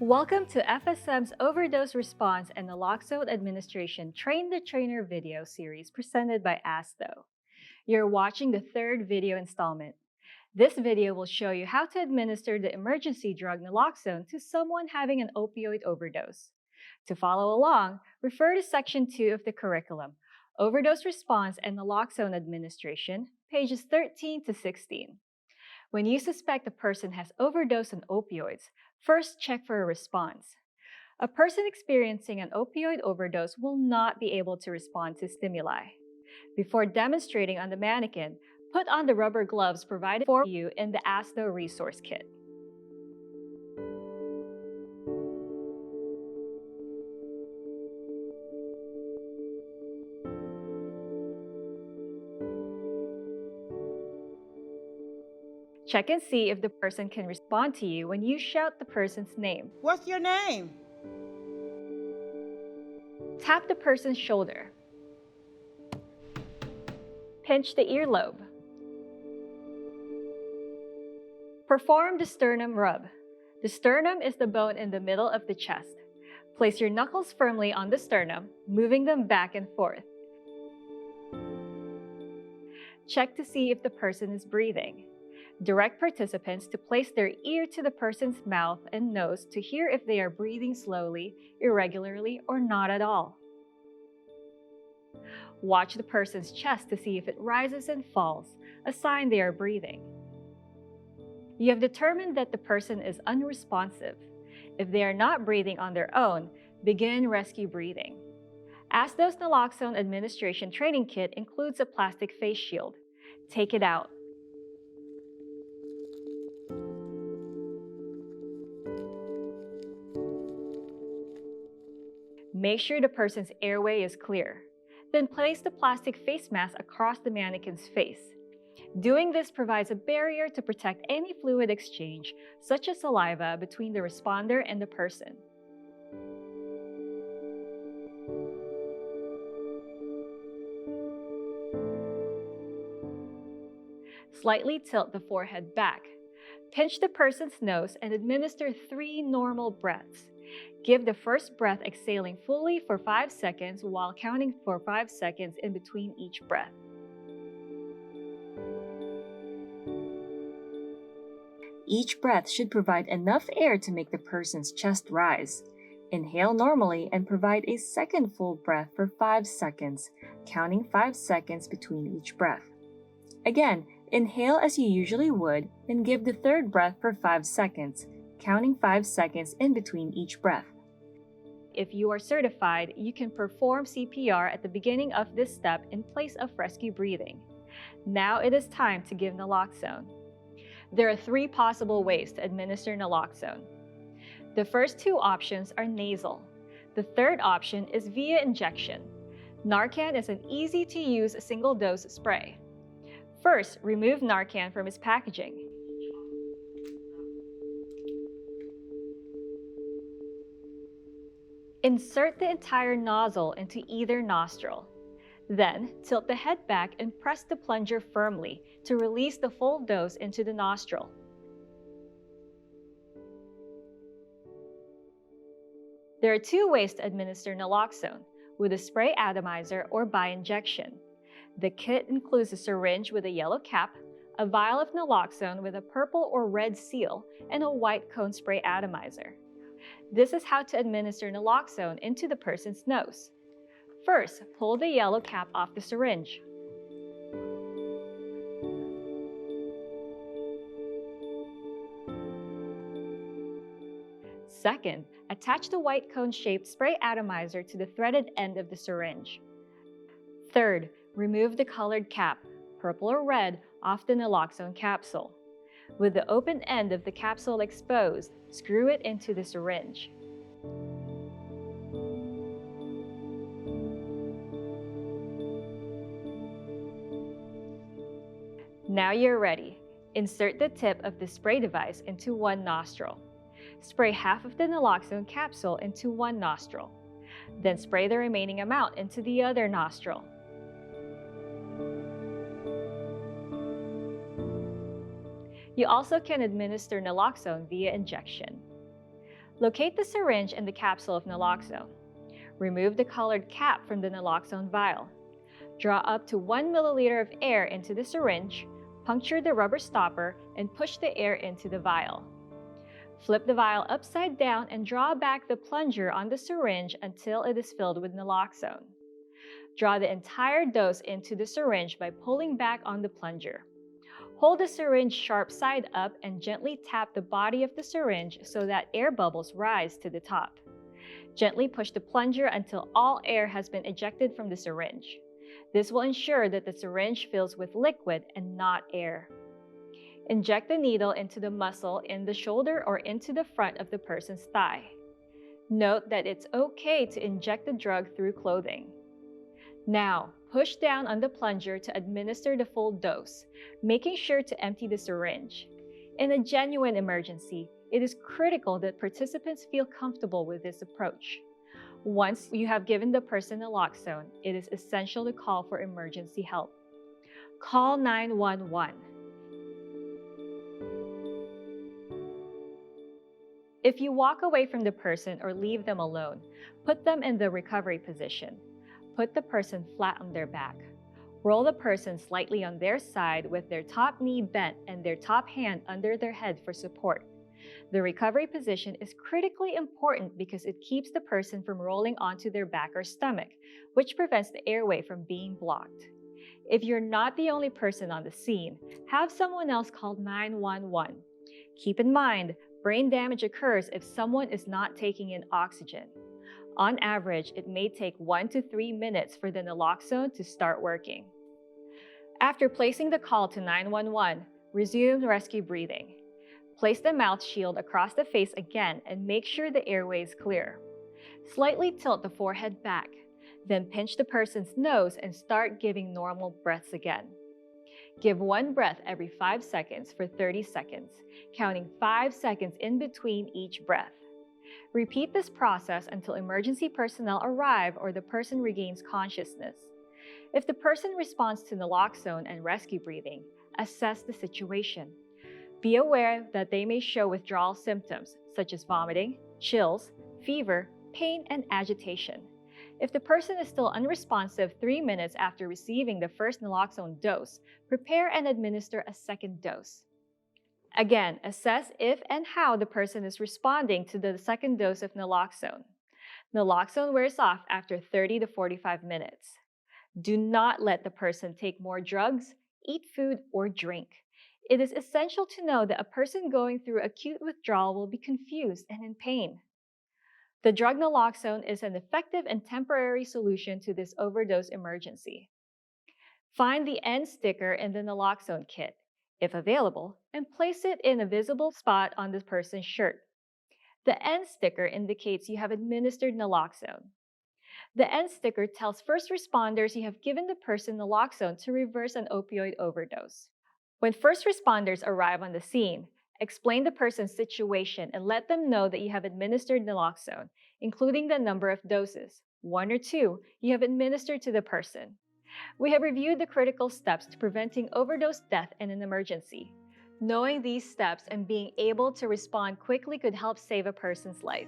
Welcome to FSM's Overdose Response and Naloxone Administration Train the Trainer video series presented by ASTHO. You're watching the third video installment. This video will show you how to administer the emergency drug naloxone to someone having an opioid overdose. To follow along, refer to Section 2 of the curriculum, Overdose Response and Naloxone Administration, pages 13 to 16. When you suspect a person has overdosed on opioids, first check for a response. A person experiencing an opioid overdose will not be able to respond to stimuli. Before demonstrating on the mannequin, put on the rubber gloves provided for you in the ASTHO resource kit. Check and see if the person can respond to you when you shout the person's name. What's your name? Tap the person's shoulder. Pinch the earlobe. Perform the sternum rub. The sternum is the bone in the middle of the chest. Place your knuckles firmly on the sternum, moving them back and forth. Check to see if the person is breathing. Direct participants to place their ear to the person's mouth and nose to hear if they are breathing slowly, irregularly, or not at all. Watch the person's chest to see if it rises and falls, a sign they are breathing. You have determined that the person is unresponsive. If they are not breathing on their own, begin rescue breathing. ASTHO's Naloxone Administration Training Kit includes a plastic face shield. Take it out. Make sure the person's airway is clear. Then place the plastic face mask across the mannequin's face. Doing this provides a barrier to protect any fluid exchange, such as saliva, between the responder and the person. Slightly tilt the forehead back. Pinch the person's nose and administer 3 normal breaths. Give the first breath exhaling fully for 5 seconds while counting for 5 seconds in between each breath. Each breath should provide enough air to make the person's chest rise. Inhale normally and provide a second full breath for 5 seconds, counting 5 seconds between each breath. Again, inhale as you usually would, and give the third breath for 5 seconds, counting 5 seconds in between each breath. If you are certified, you can perform CPR at the beginning of this step in place of rescue breathing. Now it is time to give naloxone. There are 3 possible ways to administer naloxone. The first 2 options are nasal. The third option is via injection. Narcan is an easy-to-use single-dose spray. First, remove Narcan from its packaging. Insert the entire nozzle into either nostril. Then, tilt the head back and press the plunger firmly to release the full dose into the nostril. There are 2 ways to administer naloxone, with a spray atomizer or by injection. The kit includes a syringe with a yellow cap, a vial of naloxone with a purple or red seal, and a white cone spray atomizer. This is how to administer naloxone into the person's nose. First, pull the yellow cap off the syringe. Second, attach the white cone-shaped spray atomizer to the threaded end of the syringe. Third, remove the colored cap, purple or red, off the naloxone capsule. With the open end of the capsule exposed, screw it into the syringe. Now you're ready. Insert the tip of the spray device into one nostril. Spray half of the naloxone capsule into one nostril. Then spray the remaining amount into the other nostril. You also can administer naloxone via injection. Locate the syringe and the capsule of naloxone. Remove the colored cap from the naloxone vial. Draw up to 1 milliliter of air into the syringe, puncture the rubber stopper, and push the air into the vial. Flip the vial upside down and draw back the plunger on the syringe until it is filled with naloxone. Draw the entire dose into the syringe by pulling back on the plunger. Hold the syringe sharp side up and gently tap the body of the syringe so that air bubbles rise to the top. Gently push the plunger until all air has been ejected from the syringe. This will ensure that the syringe fills with liquid and not air. Inject the needle into the muscle in the shoulder or into the front of the person's thigh. Note that it's okay to inject the drug through clothing. Now, push down on the plunger to administer the full dose, making sure to empty the syringe. In a genuine emergency, it is critical that participants feel comfortable with this approach. Once you have given the person naloxone, it is essential to call for emergency help. Call 911. If you walk away from the person or leave them alone, put them in the recovery position. Put the person flat on their back. Roll the person slightly on their side with their top knee bent and their top hand under their head for support. The recovery position is critically important because it keeps the person from rolling onto their back or stomach, which prevents the airway from being blocked. If you're not the only person on the scene, have someone else call 911. Keep in mind, brain damage occurs if someone is not taking in oxygen. On average, it may take 1 to 3 minutes for the naloxone to start working. After placing the call to 911, resume rescue breathing. Place the mouth shield across the face again and make sure the airway is clear. Slightly tilt the forehead back, then pinch the person's nose and start giving normal breaths again. Give one breath every 5 seconds for 30 seconds, counting 5 seconds in between each breath. Repeat this process until emergency personnel arrive or the person regains consciousness. If the person responds to naloxone and rescue breathing, assess the situation. Be aware that they may show withdrawal symptoms such as vomiting, chills, fever, pain, and agitation. If the person is still unresponsive 3 minutes after receiving the first naloxone dose, prepare and administer a second dose. Again, assess if and how the person is responding to the second dose of naloxone. Naloxone wears off after 30 to 45 minutes. Do not let the person take more drugs, eat food, or drink. It is essential to know that a person going through acute withdrawal will be confused and in pain. The drug naloxone is an effective and temporary solution to this overdose emergency. Find the end sticker in the naloxone kit, if available, and place it in a visible spot on the person's shirt. The end sticker indicates you have administered naloxone. The end sticker tells first responders you have given the person naloxone to reverse an opioid overdose. When first responders arrive on the scene, explain the person's situation and let them know that you have administered naloxone, including the number of doses, 1 or 2, you have administered to the person. We have reviewed the critical steps to preventing overdose death in an emergency. Knowing these steps and being able to respond quickly could help save a person's life.